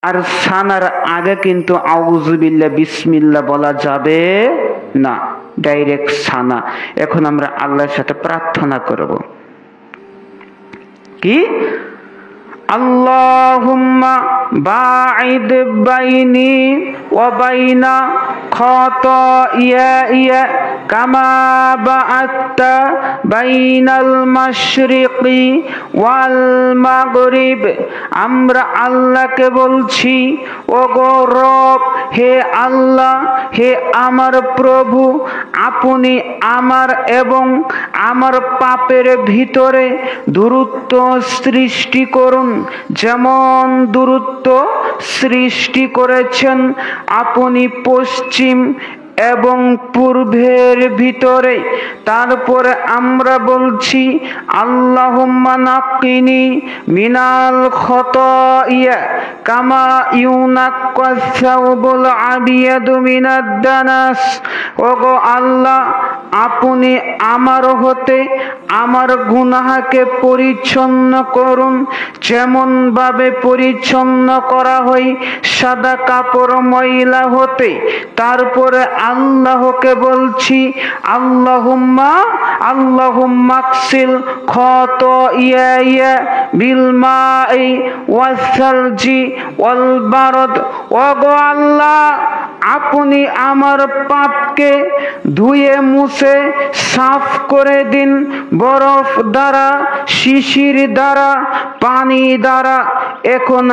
আর সানার আগে কিন্তু আউযুবিল্লাহ বিসমিল্লাহ বলা যাবে না, ডাইরেক্ট সানা। এখন আমরা আল্লাহর সাথে প্রার্থনা করব কি, আল্লাহুম্মা বাঈদ বাইনি ওয়া বাইনা খাতায়ায়া কামা বাআদতা বাইনাল মাশরিকি ওয়াল মাগরিব। আমরা আল্লাহকে বলছি, ওগো রব, হে আল্লাহ, হে আমার প্রভু, আপনি আমার এবং আমার পাপের ভিতরে দূরত্ব সৃষ্টি করুন, যেমন দূরত্ব সৃষ্টি করেছেন আপনি পশ্চিম এবং পূর্বের ভিতরে। তারপরে আমরা বলছি, আল্লাহুম্মা নাক্কিনি মিনাল খতায়া কামা ইউনাক্কাস সাওবুল আবিয়াদু মিনাদ দানাস। ওগো আল্লাহ, আপনি আমার হতে আমার গুনাহকে পরিচ্ছন্ন করুন, যেমন ভাবে পরিচ্ছন্ন করা হয় সাদা কাপড় ময়লা হতে। তারপরে আল্লাহকে বলছি, আল্লাহুম্মা আকসিল খাতায়ায়া বিল মাই ওয়াস সালজি ওয়াল বারদ। ওগো আল্লাহ, আপনি আমার পাপকে ধুয়ে মুছে সাফ করে দিন, বরফ দ্বারা, শিশির দ্বারা, পানি দ্বারা। এখন